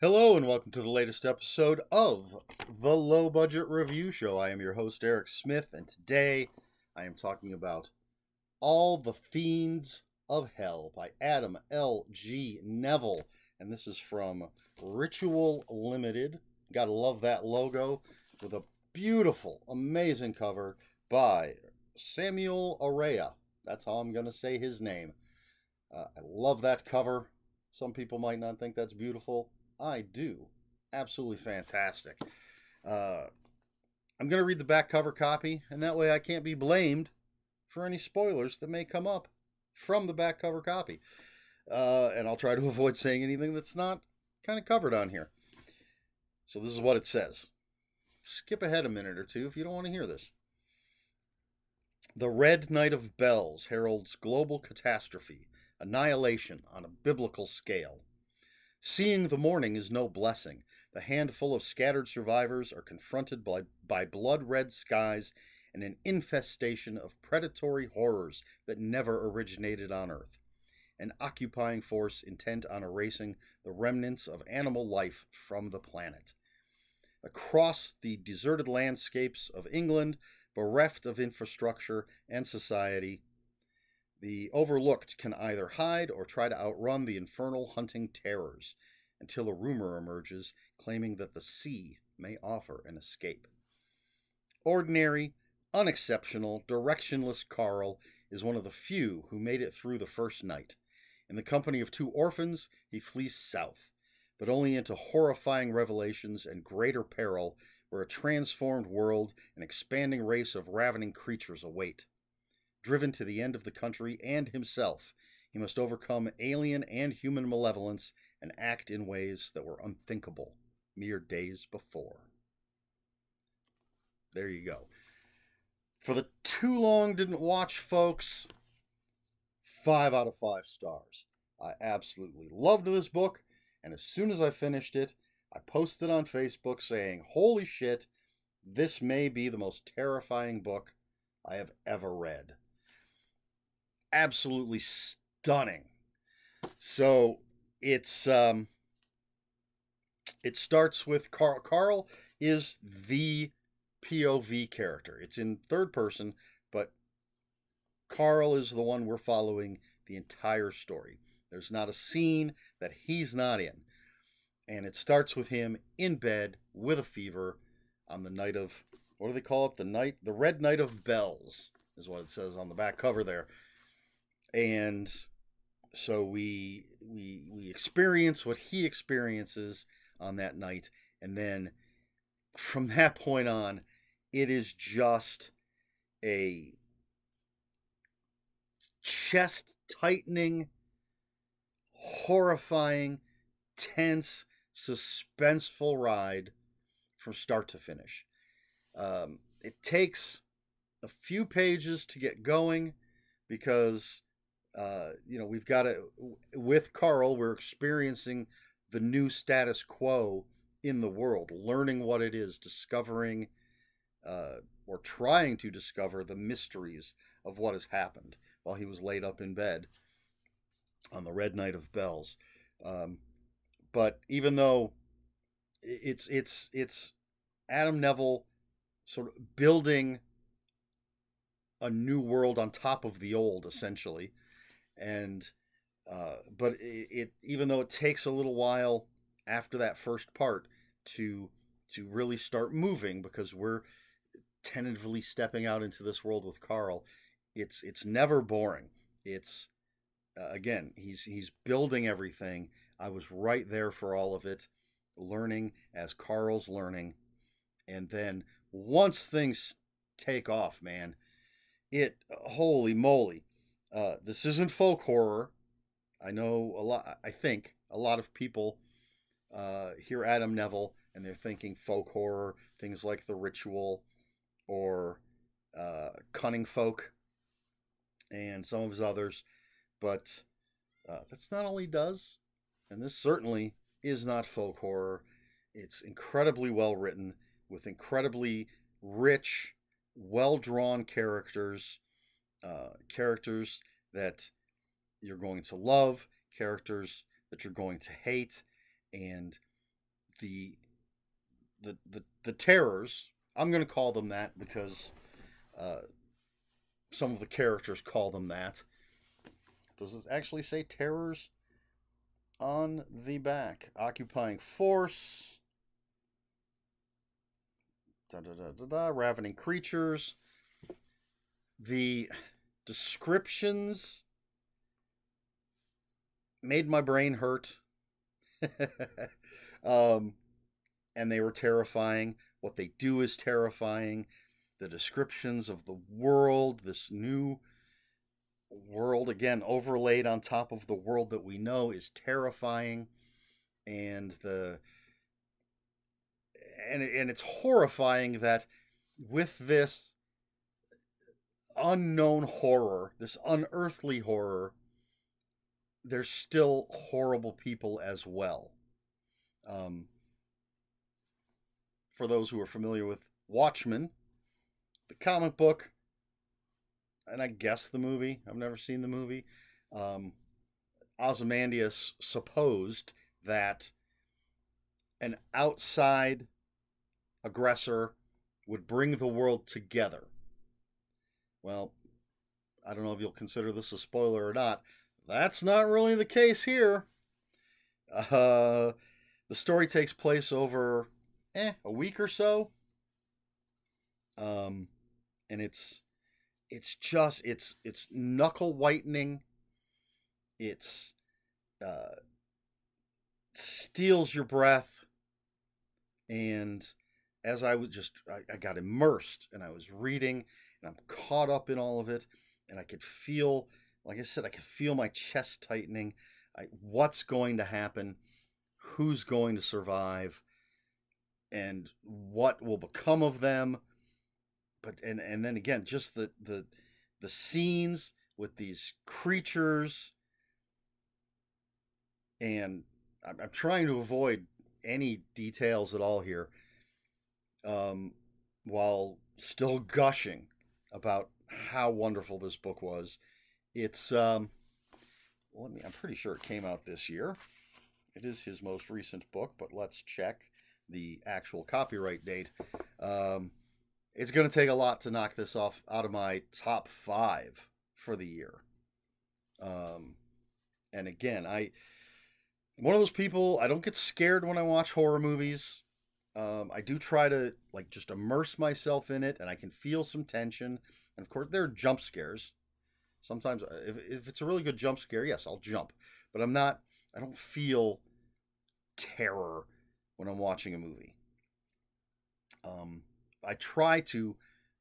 Hello and welcome to the latest episode of the Low Budget Review Show. I am your host, Eric Smith, and today I am talking about All the Fiends of Hell by Adam L. G. Nevill. And this is from Ritual Limited. Gotta love that logo with a beautiful, amazing cover by Samuel Araya. That's how I'm gonna say his name. I love that cover. Some people might not think that's beautiful. I do. Absolutely fantastic. Uh, I'm going to read the back cover copy, and that way I can't be blamed for any spoilers that may come up from the back cover copy. And I'll try to avoid saying anything that's not kind of covered on here. So this is what it says. Skip ahead a minute or two if you don't want to hear this. The Red Night of Bells heralds global catastrophe, annihilation on a biblical scale. Seeing the morning is no blessing. The handful of scattered survivors are confronted by blood-red skies and an infestation of predatory horrors that never originated on Earth. An occupying force intent on erasing the remnants of animal life from the planet. Across the deserted landscapes of England, bereft of infrastructure and society, the overlooked can either hide or try to outrun the infernal hunting terrors until a rumor emerges claiming that the sea may offer an escape. Ordinary, unexceptional, directionless Carl is one of the few who made it through the first night. In the company of two orphans, he flees south, but only into horrifying revelations and greater peril where a transformed world and expanding race of ravening creatures await. Driven to the end of the country and himself, he must overcome alien and human malevolence and act in ways that were unthinkable mere days before. There you go. For the too long didn't watch folks, 5 out of 5 stars. I absolutely loved this book, and as soon as I finished it, I posted on Facebook saying, holy shit, this may be the most terrifying book I have ever read. Absolutely stunning. So it starts with Carl. Carl is the POV character. It's in third person, but Carl is the one we're following the entire story. There's not a scene that he's not in. And it starts with him in bed with a fever on the night of, what do they call it? The Red Night of Bells is what it says on the back cover there. And so we experience what he experiences on that night, and then from that point on, it is just a chest tightening, horrifying, tense, suspenseful ride from start to finish. It takes a few pages to get going because we've got to, with Carl, we're experiencing the new status quo in the world, learning what it is, discovering or trying to discover the mysteries of what has happened while he was laid up in bed on the Red Night of Bells. But even though it's Adam Nevill sort of building a new world on top of the old, essentially, and but it even though it takes a little while after that first part to really start moving, because we're tentatively stepping out into this world with Carl, it's never boring. It's again, he's building everything. I was right there for all of it, learning as Carl's learning, and then once things take off, man, holy moly. This isn't folk horror. I know a lot. I think a lot of people hear Adam Nevill and they're thinking folk horror, things like The Ritual or Cunning Folk and some of his others. But that's not all he does. And this certainly is not folk horror. It's incredibly well written with incredibly rich, well drawn characters. Characters that you're going to love, characters that you're going to hate, and the the terrors. I'm going to call them that because uh, some of the characters call them that. Does it actually say terrors on the back? Occupying force, ravening creatures. The descriptions made my brain hurt. um, and they were terrifying. What they do is terrifying. The descriptions of the world, this new world, again, overlaid on top of the world that we know, is terrifying. And it's horrifying that with this unknown horror, this unearthly horror, there's still horrible people as well. Um, for those who are familiar with Watchmen, the comic book, and I guess the movie, I've never seen the movie, um, Ozymandias supposed that an outside aggressor would bring the world together. Well, I don't know if you'll consider this a spoiler or not. That's not really the case here. The story takes place over a week or so, and it's knuckle whitening. It's steals your breath, and as I got immersed and I was reading and I'm caught up in all of it, and I could feel, like I said, I could feel my chest tightening. What's going to happen? Who's going to survive? And what will become of them? But and then again, just the scenes with these creatures, and I'm trying to avoid any details at all here, um, while still gushing about how wonderful this book was. It's I'm pretty sure it came out this year. It is his most recent book, but let's check the actual copyright date. It's going to take a lot to knock this off out of my top 5 for the year. And again, I'm one of those people. I don't get scared when I watch horror movies. I do try to like just immerse myself in it, and I can feel some tension. And of course, there are jump scares. Sometimes, if it's a really good jump scare, yes, I'll jump. But I'm not. I don't feel terror when I'm watching a movie. I try to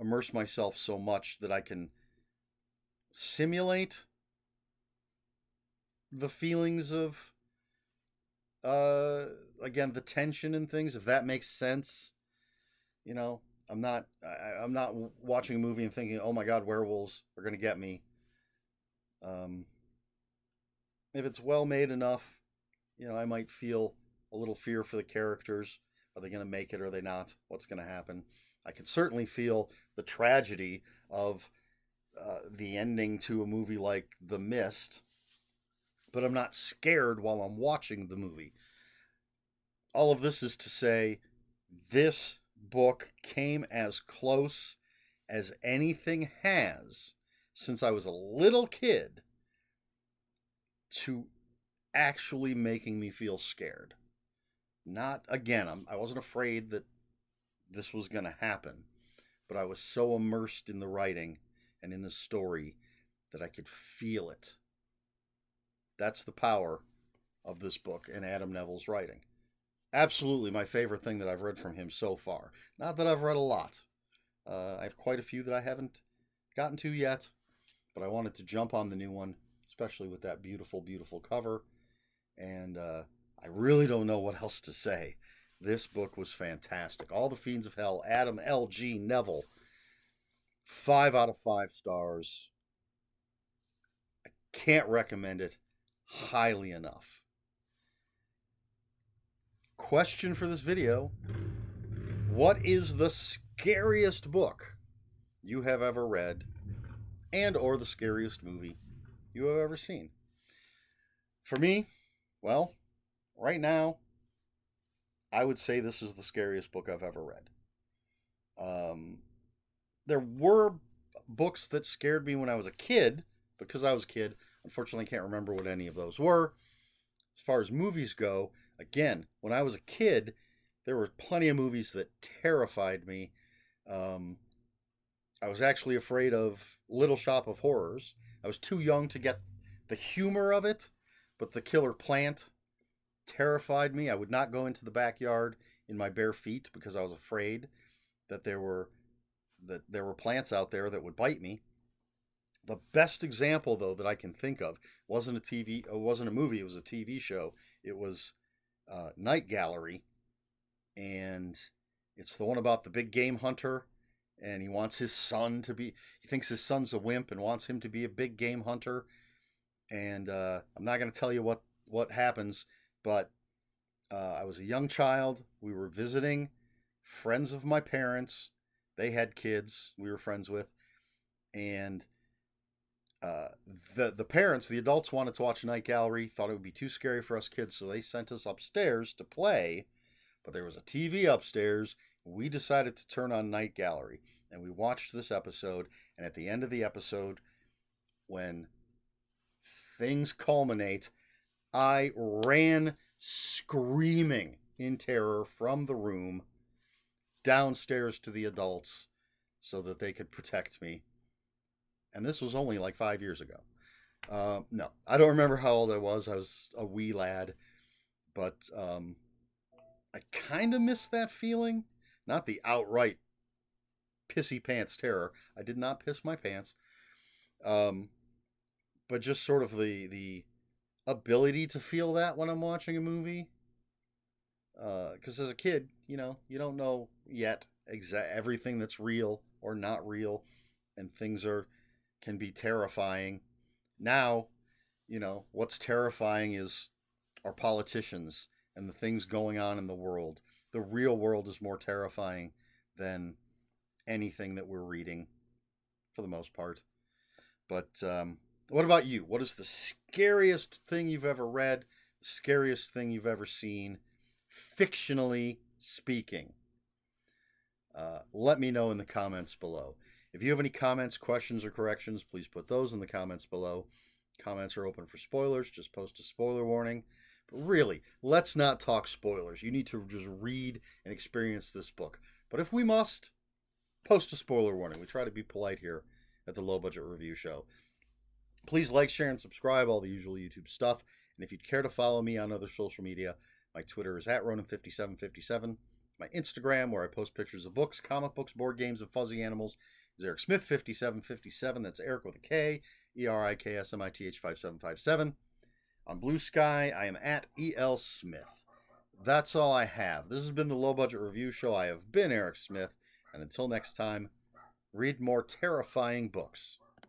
immerse myself so much that I can simulate the feelings of again, the tension and things, if that makes sense. You know, I'm not watching a movie and thinking, oh my god, werewolves are going to get me. um, if it's well made enough, I might feel a little fear for the characters. Are they going to make it, or are they not? What's going to happen? I can certainly feel the tragedy of the ending to a movie like The Mist, but I'm not scared while I'm watching the movie. All of this is to say, this book came as close as anything has since I was a little kid to actually making me feel scared. Not again, I wasn't afraid that this was going to happen, but I was so immersed in the writing and in the story that I could feel it. That's the power of this book and Adam Nevill's writing. Absolutely my favorite thing that I've read from him so far. Not that I've read a lot. I have quite a few that I haven't gotten to yet, but I wanted to jump on the new one, especially with that beautiful, beautiful cover. And I really don't know what else to say. This book was fantastic. All the Fiends of Hell, Adam L.G. Nevill. 5 out of 5 stars. I can't recommend it highly enough. Question for this video: what is the scariest book you have ever read, and or the scariest movie you have ever seen? For me, well, right now, I would say this is the scariest book I've ever read. Um, there were books that scared me when I was a kid, because I was a kid. Unfortunately, I can't remember what any of those were. As far as movies go, again, when I was a kid, there were plenty of movies that terrified me. Um, I was actually afraid of Little Shop of Horrors. I was too young to get the humor of it, but the killer plant terrified me. I would not go into the backyard in my bare feet because I was afraid that there were plants out there that would bite me. The best example, though, that I can think of wasn't a TV. It wasn't a movie. It was a TV show. It was Night Gallery, and it's the one about the big game hunter, and he wants his son to be. He thinks his son's a wimp and wants him to be a big game hunter. And I'm not going to tell you what happens, but I was a young child. We were visiting friends of my parents. They had kids we were friends with, and uh, the parents, the adults, wanted to watch Night Gallery. Thought it would be too scary for us kids, so they sent us upstairs to play. But there was a TV upstairs. We decided to turn on Night Gallery, and we watched this episode. And at the end of the episode, when things culminate, I ran screaming in terror from the room downstairs to the adults so that they could protect me. And this was only like 5 years ago. No, I don't remember how old I was. I was a wee lad, but I kind of miss that feeling. Not the outright pissy pants terror. I did not piss my pants. Um, but just sort of the ability to feel that when I'm watching a movie. Because as a kid, you don't know yet everything that's real or not real, and things are can be terrifying. Now, what's terrifying is our politicians and the things going on in the world. The real world is more terrifying than anything that we're reading, for the most part. But what about you? What is the scariest thing you've ever read? The scariest thing you've ever seen, fictionally speaking? Let me know in the comments below. If you have any comments, questions, or corrections, please put those in the comments below. Comments are open for spoilers. Just post a spoiler warning. But really, let's not talk spoilers. You need to just read and experience this book. But if we must, post a spoiler warning. We try to be polite here at the Low Budget Review Show. Please like, share, and subscribe, all the usual YouTube stuff. And if you'd care to follow me on other social media, my Twitter is @Ronan5757. My Instagram, where I post pictures of books, comic books, board games, and fuzzy animals, is Eric Smith 5757. That's Eric with a K, ERIKSMITH 5757. On Blue Sky, I am @EL Smith. That's all I have. This has been the Low Budget Review Show. I have been Eric Smith, and until next time, read more terrifying books.